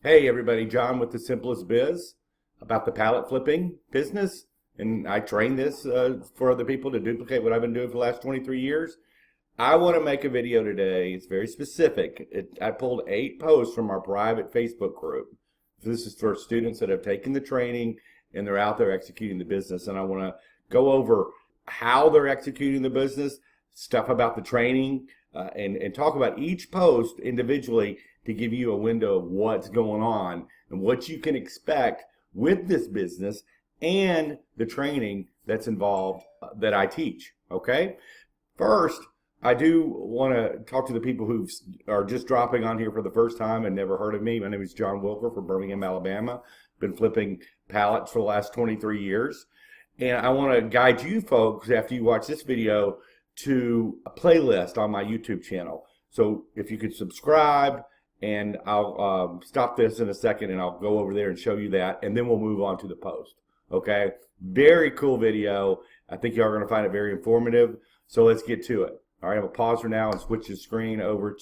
Hey everybody, John with the Simplest Biz about the pallet flipping business. And I train this for other people to duplicate what I've been doing for the last 23 years. I want to make a video today. It's very specific. I pulled 8 posts from our private Facebook group. This is for students that have taken the training and they're out there executing the business. And I want to go over how they're executing the business, stuff about the training, and talk about each post individually to give you a window of what's going on and what you can expect with this business and the training that's involved that I teach, okay? First, I do want to talk to the people who are just dropping on here for the first time and never heard of me. My name is John Wilker from Birmingham, Alabama. Been flipping pallets for the last 23 years. And I want to guide you folks, after you watch this video, to a playlist on my YouTube channel. So if you could subscribe, and I'll stop this in a second and I'll go over there and show you that, and then we'll move on to the post. Okay, very cool video. I think you are going to find it very informative. So let's get to it. All right, I'm gonna pause for now and switch the screen over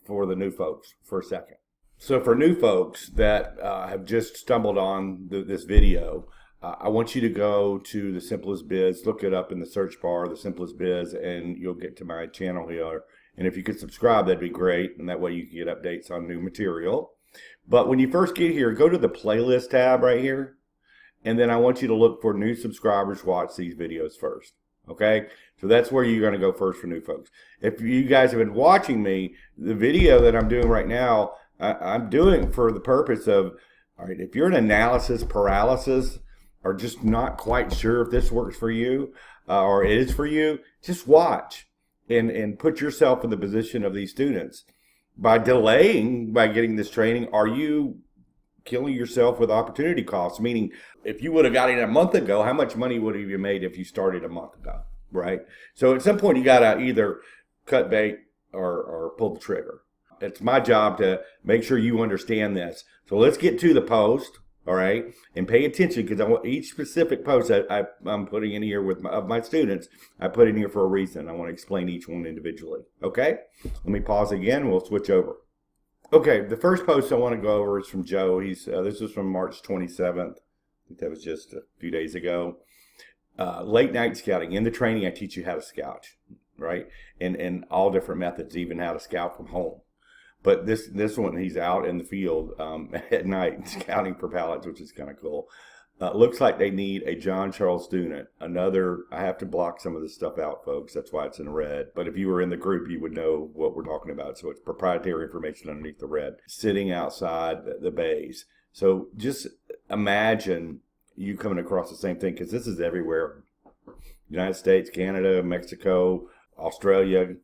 for the new folks for a second. So for new folks that have just stumbled on this video, I want you to go to the Simplest Biz, look it up in the search bar, the Simplest Biz, and you'll get to my channel here. And if you could subscribe, that'd be great, and that way you can get updates on new material. But when you first get here, go to the playlist tab right here, and then I want you to look for new subscribers watch these videos first, okay? So that's where you're going to go first for new folks. If you guys have been watching me, the video that I'm doing right now, I'm doing for the purpose of, all right, if you're an analysis paralysis or just not quite sure if this works for you or it is for you, just watch. And put yourself in the position of these students. By delaying, by getting this training, are you killing yourself with opportunity costs? Meaning, if you would have got it a month ago, how much money would have you made if you started a month ago, right? So at some point, you got to either cut bait or pull the trigger. It's my job to make sure you understand this. So let's get to the post. All right, and pay attention, because I want each specific post that I'm putting in here of my students, I put in here for a reason. I want to explain each one individually. Okay, let me pause again. We'll switch over. Okay, the first post I want to go over is from Joe. This is from March 27th. I think that was just a few days ago. Late night scouting. In the training, I teach you how to scout, right? And all different methods, even how to scout from home. But this one, he's out in the field at night scouting for pallets, which is kind of cool. Looks like they need a John Charles student. I have to block some of this stuff out, folks. That's why it's in red. But if you were in the group, you would know what we're talking about. So it's proprietary information underneath the red, sitting outside the bays. So just imagine you coming across the same thing, because this is everywhere. United States, Canada, Mexico, Australia,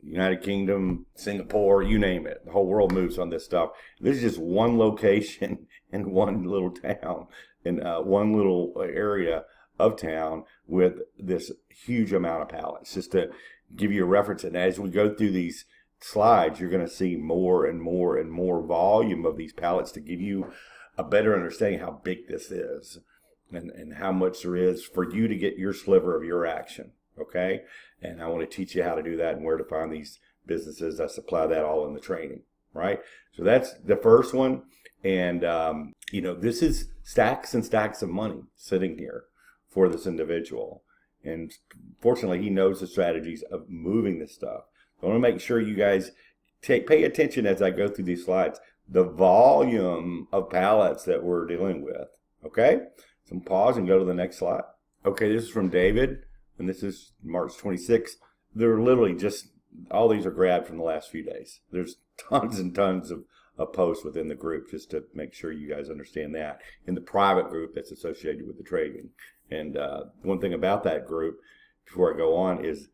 United Kingdom, Singapore, you name it. The whole world moves on this stuff. This is just one location in one little town, in one little area of town with this huge amount of pallets. Just to give you a reference, and as we go through these slides, you're going to see more and more and more volume of these pallets to give you a better understanding how big this is and how much there is for you to get your sliver of your action. Okay, and I want to teach you how to do that and where to find these businesses. I supply that all in the training, right? So that's the first one. And, this is stacks and stacks of money sitting here for this individual. And fortunately, he knows the strategies of moving this stuff. So I want to make sure you guys pay attention as I go through these slides, the volume of pallets that we're dealing with, okay? So pause and go to the next slide. Okay, this is from David. And this is March 26th. They're literally just, all these are grabbed from the last few days. There's tons and tons of posts within the group, just to make sure you guys understand that, in the private group that's associated with the trading. And one thing about that group, before I go on, is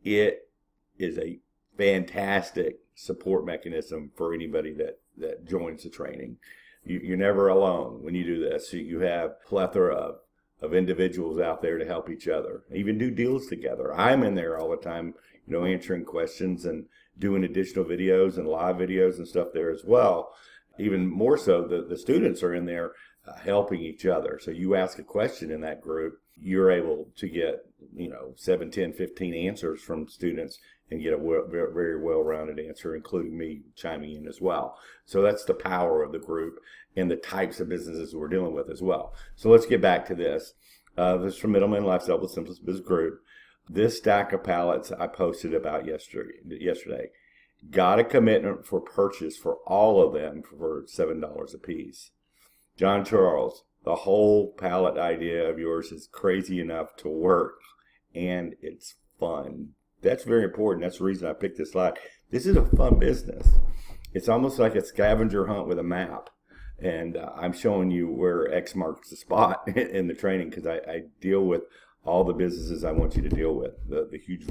it is a fantastic support mechanism for anybody that joins the training. You're never alone when you do this. You have a plethora of individuals out there to help each other, even do deals together. I'm in there all the time, answering questions and doing additional videos and live videos and stuff there as well. Even more so, the students are in there helping each other. So you ask a question in that group, you're able to get 7, 10, 15 answers from students, and get a very well-rounded answer, including me chiming in as well. So that's the power of the group and the types of businesses we're dealing with as well. So let's get back to this. This is from Middleman Lifestyle with Simplest Biz Group. This stack of pallets I posted about yesterday. Got a commitment for purchase for all of them for $7 a piece. John Charles, the whole pallet idea of yours is crazy enough to work, and it's fun. That's very important. That's the reason I picked this slide. This is a fun business. It's almost like a scavenger hunt with a map. And I'm showing you where X marks the spot in the training, because I deal with all the businesses I want you to deal with, the huge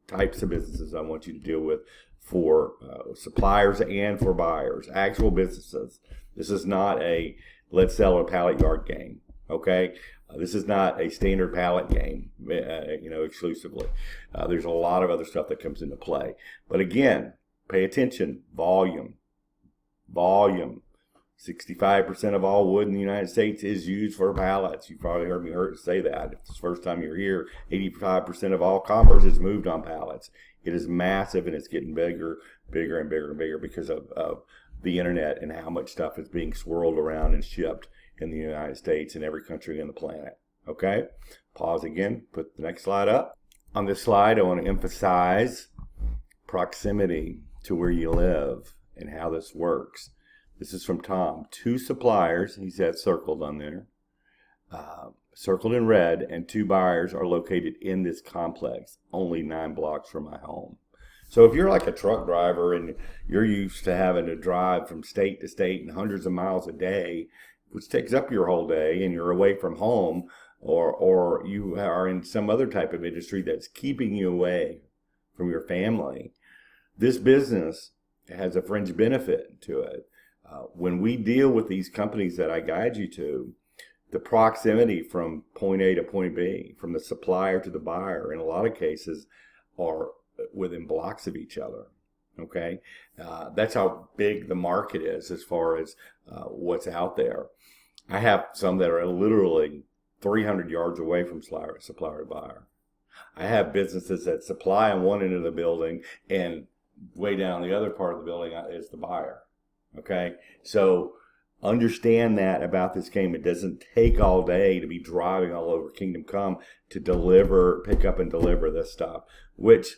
types of businesses I want you to deal with for suppliers and for buyers, actual businesses. This is not a let's sell a pallet yard game, okay? This is not a standard pallet game, exclusively. There's a lot of other stuff that comes into play. But again, pay attention, volume. 65% of all wood in the United States is used for pallets. You've probably heard me say that. If it's the first time you're here, 85% of all commerce is moved on pallets. It is massive, and it's getting bigger and bigger because of the internet and how much stuff is being swirled around and shipped in the United States and every country on the planet. Okay? Pause again. Put the next slide up. On this slide, I want to emphasize proximity to where you live and how this works. This is from Tom. 2 suppliers, he's had circled on there, circled in red, and 2 buyers are located in this complex, only 9 blocks from my home. So if you're like a truck driver and you're used to having to drive from state to state and hundreds of miles a day, which takes up your whole day, and you're away from home, or you are in some other type of industry that's keeping you away from your family, this business has a fringe benefit to it. When we deal with these companies that I guide you to, the proximity from point A to point B, from the supplier to the buyer, in a lot of cases, are within blocks of each other. Okay, that's how big the market is as far as what's out there. I have some that are literally 300 yards away from supplier to buyer. I have businesses that supply on one end of the building, and way down the other part of the building is the buyer. Okay, so understand that about this game. It doesn't take all day to be driving all over Kingdom Come to pick up and deliver this stuff, which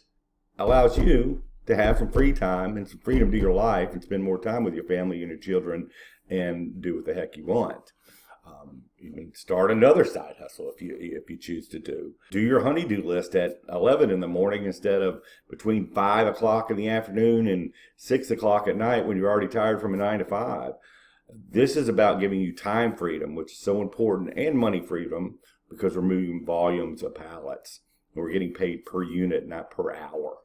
allows you to have some free time and some freedom to your life and spend more time with your family and your children and do what the heck you want. You can start another side hustle if you choose to do. Do your honey-do list at 11 in the morning instead of between 5 o'clock in the afternoon and 6 o'clock at night when you're already tired from a 9 to 5. This is about giving you time freedom, which is so important, and money freedom, because we're moving volumes of pallets. And we're getting paid per unit, not per hour,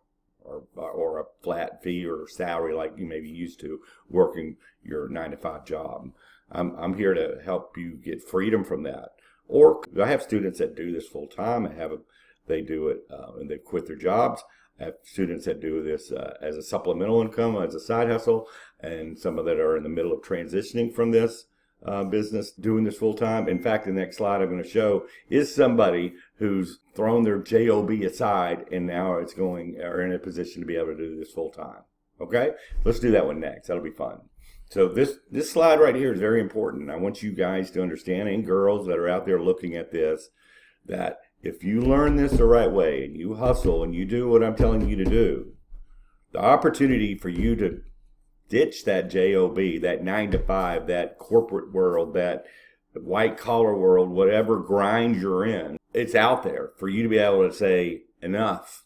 or a flat fee or salary like you may be used to working your 9 to 5 job. I'm here to help you get freedom from that. Or I have students that do this full time. They do it and they quit their jobs. I have students that do this as a supplemental income, as a side hustle, and some of that are in the middle of transitioning from this business, doing this full time. In fact, the next slide I'm going to show is somebody who's thrown their job aside and now are in a position to be able to do this full time. Okay, let's do that one next. That'll be fun. So this slide right here is very important. I want you guys to understand, and girls that are out there looking at this, that if you learn this the right way and you hustle and you do what I'm telling you to do, the opportunity for you to ditch that job, that 9 to 5, that corporate world, that white collar world, whatever grind you're in, it's out there for you to be able to say, enough,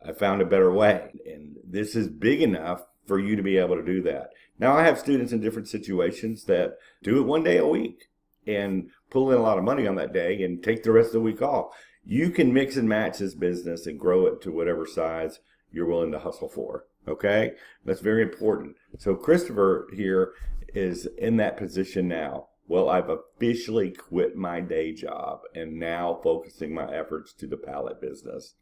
I found a better way. And this is big enough for you to be able to do that. Now, I have students in different situations that do it one day a week and pull in a lot of money on that day and take the rest of the week off. You can mix and match this business and grow it to whatever size you're willing to hustle for. Okay? That's very important. So Christopher here is in that position now. Well, I've officially quit my day job and now focusing my efforts to the pallet business.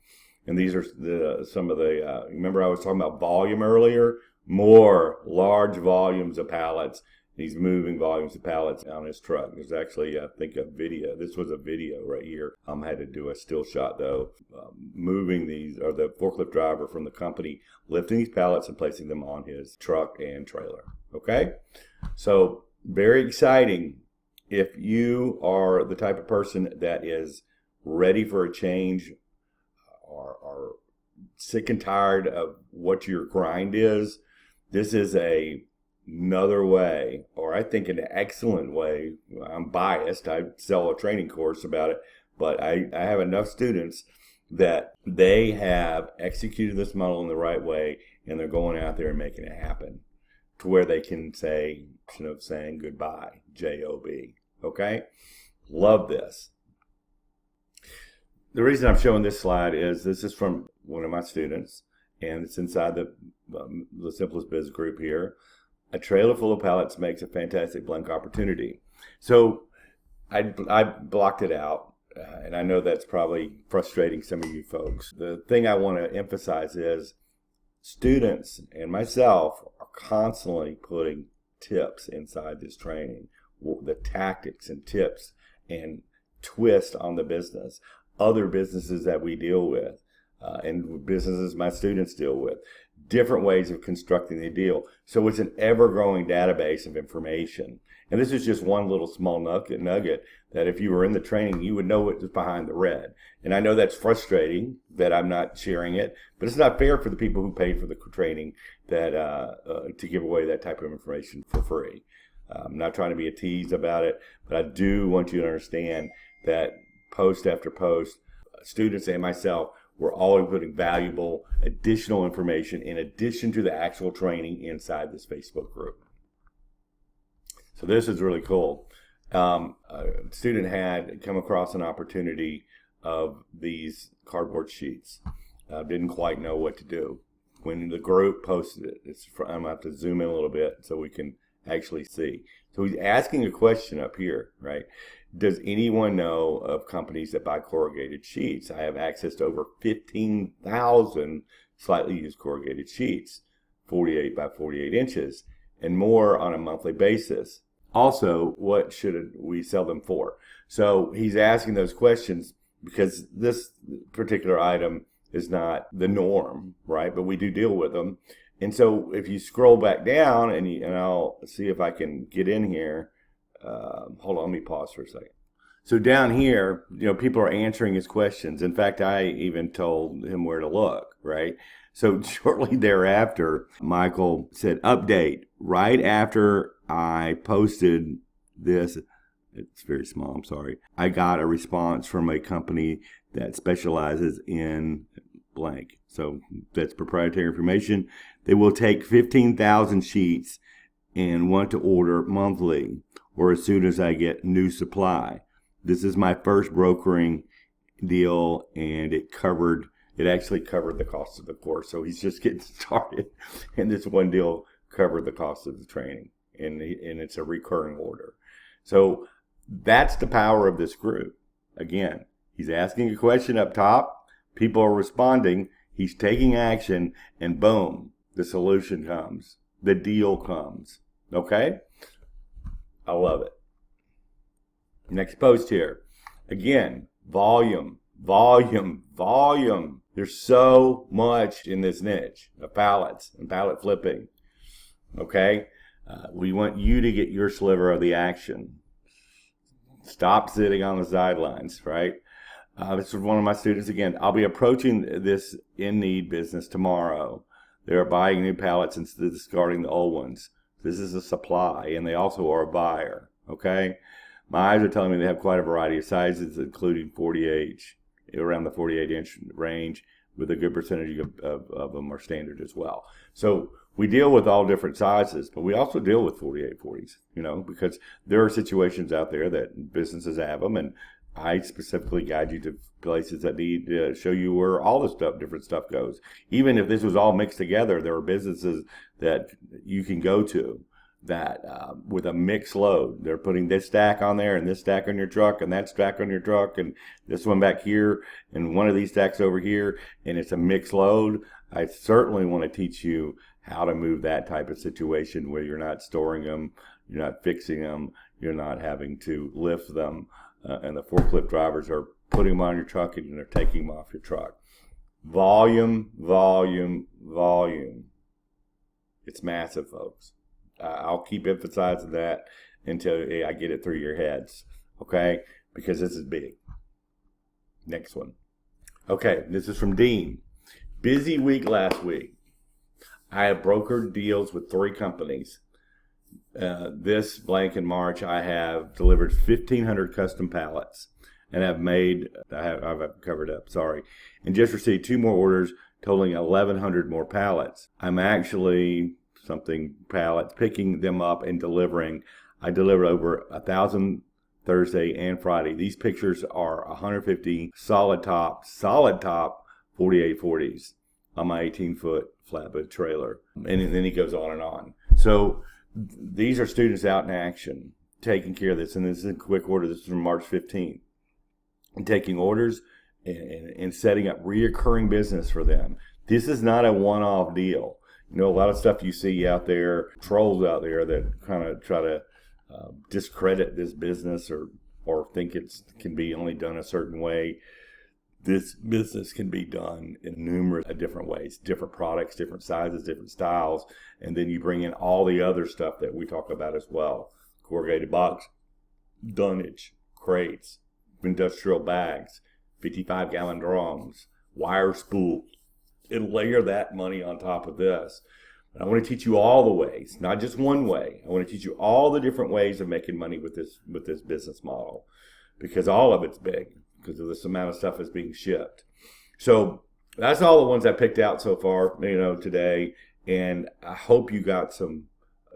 And these are some of the, remember I was talking about volume earlier? More large volumes of pallets He's moving volumes of pallets on his truck. There's actually, I think, a video. This was a video right here. I had to do a still shot, though, moving these, or the forklift driver from the company, lifting these pallets and placing them on his truck and trailer. Okay? So, very exciting. If you are the type of person that is ready for a change or sick and tired of what your grind is, this is another way, or I think an excellent way. I'm biased. I sell a training course about it, but I have enough students that they have executed this model in the right way, and they're going out there and making it happen to where they can say, saying goodbye, J-O-B. Okay? Love this. The reason I'm showing this slide is this is from one of my students, and it's inside the Simplest Biz group here. A trailer full of pallets makes a fantastic blank opportunity. So I blocked it out, and I know that's probably frustrating some of you folks. The thing I want to emphasize is students and myself are constantly putting tips inside this training, the tactics and tips and twist on the business, other businesses that we deal with, and businesses my students deal with, different ways of constructing the deal. So it's an ever-growing database of information. And this is just one little small nugget that if you were in the training, you would know what was behind the red. And I know that's frustrating that I'm not sharing it, but it's not fair for the people who paid for the training that to give away that type of information for free. I'm not trying to be a tease about it, but I do want you to understand that post after post, students and myself, we're always putting valuable additional information in addition to the actual training inside this Facebook group. So this is really cool. A student had come across an opportunity of these cardboard sheets. Didn't quite know what to do. When the group posted it, I'm going to have to zoom in a little bit so we can actually see. So he's asking a question up here, right? Does anyone know of companies that buy corrugated sheets? I have access to over 15,000 slightly used corrugated sheets, 48 by 48 inches, and more on a monthly basis. Also, what should we sell them for? So he's asking those questions because this particular item is not the norm, right? But we do deal with them. And so if you scroll back down, and I'll see if I can get in here. Hold on, let me pause for a second. So down here, people are answering his questions. In fact, I even told him where to look, right? So shortly thereafter, Michael said, update. Right after I posted this, it's very small, I'm sorry, I got a response from a company that specializes in blank. So that's proprietary information. They will take 15,000 sheets and want to order monthly or as soon as I get new supply. This is my first brokering deal, and it actually covered the cost of the course. So he's just getting started, and this one deal covered the cost of the training, and it's a recurring order. So that's the power of this group. Again, he's asking a question up top, people are responding, he's taking action, and boom, the solution comes, the deal comes. Okay? I love it. Next post here. Again, volume. There's so much in this niche of pallets and pallet flipping. Okay? We want you to get your sliver of the action. Stop sitting on the sidelines, right? This is one of my students. Again, I'll be approaching this in-need business tomorrow. They're buying new pallets instead of discarding the old ones. This is a supply, and they also are a buyer, okay? My eyes are telling me they have quite a variety of sizes, including 48, around the 48-inch range, with a good percentage of them are standard as well. So we deal with all different sizes, but we also deal with 4840s, because there are situations out there that businesses have them, and I specifically guide you to places that need to show you where all this different stuff goes. Even if this was all mixed together, there are businesses that you can go to that with a mixed load. They're putting this stack on there and this stack on your truck and that stack on your truck and this one back here and one of these stacks over here, and it's a mixed load. I certainly want to teach you how to move that type of situation where you're not storing them, you're not fixing them, you're not having to lift them, and the forklift drivers are putting them on your truck and they're taking them off your truck. Volume, volume, volume. It's massive, folks. I'll keep emphasizing that until I get it through your heads, okay? Because this is big. Next one. Okay, this is from Dean. Busy week last week. I have brokered deals with 3 companies. This blank in March, I have delivered 1,500 custom pallets, and I've covered up, sorry, and just received 2 more orders totaling 1,100 more pallets. I'm actually pallets, picking them up and delivering. I delivered over 1,000 Thursday and Friday. These pictures are 150 solid top 4840s on my 18-foot flatbed trailer. And then he goes on and on. So these are students out in action, taking care of this. And this is in quick order. This is from March 15th. And taking orders and setting up reoccurring business for them. This is not a one-off deal. You know, a lot of stuff you see out there, trolls out there that kind of try to discredit this business or think it can be only done a certain way. This business can be done in numerous different ways, different products, different sizes, different styles, and then you bring in all the other stuff that we talk about as well. Corrugated box, dunnage, crates, industrial bags, 55-gallon drums, wire spools, and layer that money on top of this. I want to teach you all the ways, not just one way. I want to teach you all the different ways of making money with this business model, because all of it's big because of this amount of stuff is being shipped. So that's all the ones I picked out so far, today. And I hope you got some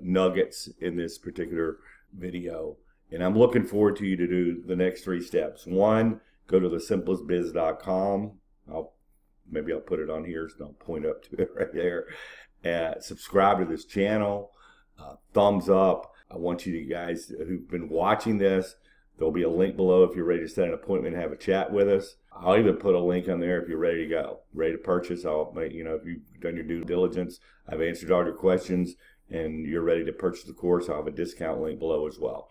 nuggets in this particular video. And I'm looking forward to you to do the next 3 steps. 1, go to thesimplestbiz.com. Maybe I'll put it on here, so I'll point up to it right there. Subscribe to this channel. Thumbs up. I want you guys who've been watching this, there'll be a link below if you're ready to set an appointment and have a chat with us. I'll even put a link on there if you're ready to go, ready to purchase. If you've done your due diligence, I've answered all your questions, and you're ready to purchase the course, I'll have a discount link below as well.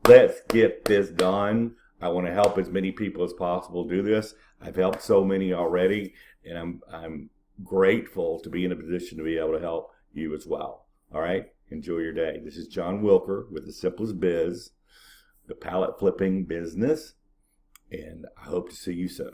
Let's get this done. I want to help as many people as possible do this. I've helped so many already, and I'm grateful to be in a position to be able to help you as well. All right? Enjoy your day. This is John Wilker with the Simplest Biz, the pallet flipping business, and I hope to see you soon.